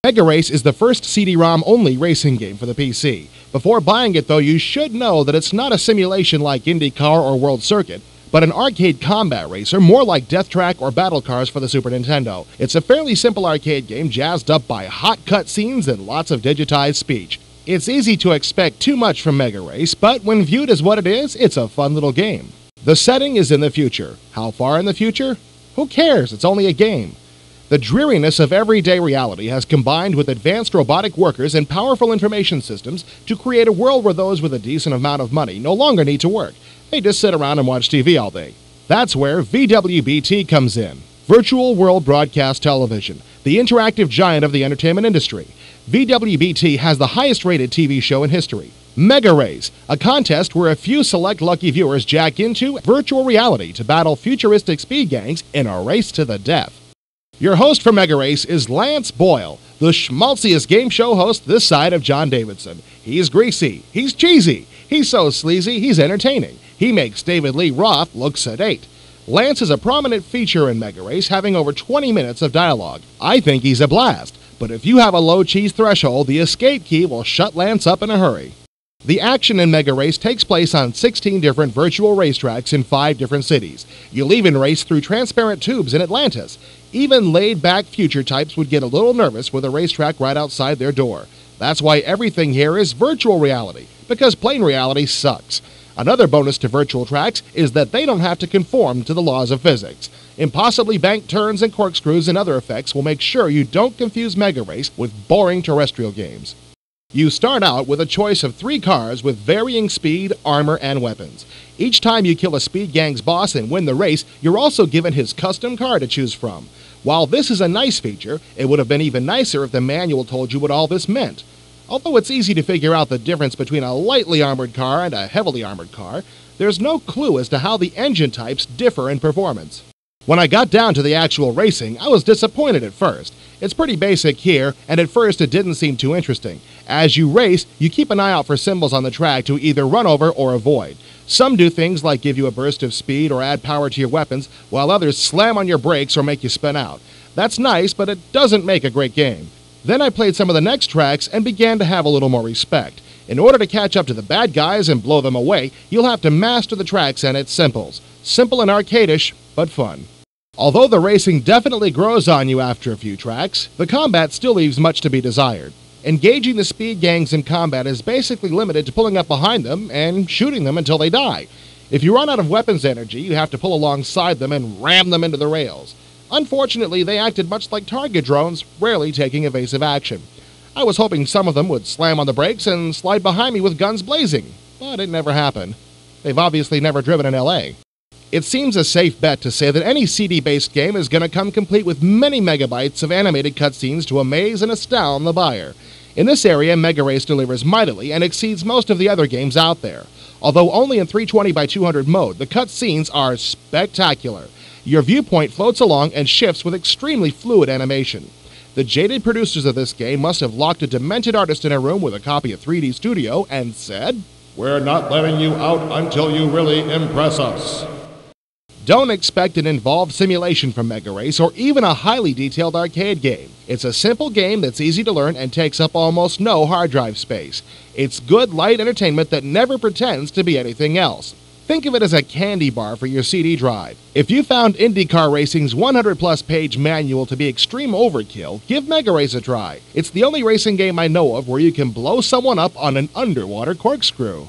Megarace is the first CD-ROM only racing game for the PC. Before buying it though, you should know that it's not a simulation like IndyCar or World Circuit, but an arcade combat racer more like Death Track or Battle Cars for the Super Nintendo. It's a fairly simple arcade game jazzed up by hot cutscenes and lots of digitized speech. It's easy to expect too much from Megarace, but when viewed as what it is, it's a fun little game. The setting is in the future. How far in the future? Who cares? It's only a game. The dreariness of everyday reality has combined with advanced robotic workers and powerful information systems to create a world where those with a decent amount of money no longer need to work. They just sit around and watch TV all day. That's where VWBT comes in. Virtual World Broadcast Television, the interactive giant of the entertainment industry. VWBT has the highest-rated TV show in history. Megarace, a contest where a few select lucky viewers jack into virtual reality to battle futuristic speed gangs in a race to the death. Your host for Megarace is Lance Boyle, the schmaltziest game show host this side of John Davidson. He's greasy, he's cheesy, he's so sleazy, he's entertaining. He makes David Lee Roth look sedate. Lance is a prominent feature in Megarace, having over 20 minutes of dialogue. I think he's a blast, but if you have a low cheese threshold, the escape key will shut Lance up in a hurry. The action in Megarace takes place on 16 different virtual racetracks in 5 different cities. You'll even race through transparent tubes in Atlantis. Even laid-back future types would get a little nervous with a racetrack right outside their door. That's why everything here is virtual reality, because plain reality sucks. Another bonus to virtual tracks is that they don't have to conform to the laws of physics. Impossibly banked turns and corkscrews and other effects will make sure you don't confuse Megarace with boring terrestrial games. You start out with a choice of 3 cars with varying speed, armor, and weapons. Each time you kill a speed gang's boss and win the race, you're also given his custom car to choose from. While this is a nice feature, it would have been even nicer if the manual told you what all this meant. Although it's easy to figure out the difference between a lightly armored car and a heavily armored car, there's no clue as to how the engine types differ in performance. When I got down to the actual racing, I was disappointed at first. It's pretty basic here, and at first it didn't seem too interesting. As you race, you keep an eye out for symbols on the track to either run over or avoid. Some do things like give you a burst of speed or add power to your weapons, while others slam on your brakes or make you spin out. That's nice, but it doesn't make a great game. Then I played some of the next tracks and began to have a little more respect. In order to catch up to the bad guys and blow them away, you'll have to master the tracks and its symbols. Simple and arcadish, but fun. Although the racing definitely grows on you after a few tracks, the combat still leaves much to be desired. Engaging the speed gangs in combat is basically limited to pulling up behind them and shooting them until they die. If you run out of weapons energy, you have to pull alongside them and ram them into the rails. Unfortunately, they acted much like target drones, rarely taking evasive action. I was hoping some of them would slam on the brakes and slide behind me with guns blazing, but it never happened. They've obviously never driven in LA. It seems a safe bet to say that any CD-based game is going to come complete with many megabytes of animated cutscenes to amaze and astound the buyer. In this area, Megarace delivers mightily and exceeds most of the other games out there. Although only in 320x200 mode, the cutscenes are spectacular. Your viewpoint floats along and shifts with extremely fluid animation. The jaded producers of this game must have locked a demented artist in a room with a copy of 3D Studio and said, "We're not letting you out until you really impress us." Don't expect an involved simulation from Megarace or even a highly detailed arcade game. It's a simple game that's easy to learn and takes up almost no hard drive space. It's good, light entertainment that never pretends to be anything else. Think of it as a candy bar for your CD drive. If you found IndyCar Racing's 100-plus page manual to be extreme overkill, give Megarace a try. It's the only racing game I know of where you can blow someone up on an underwater corkscrew.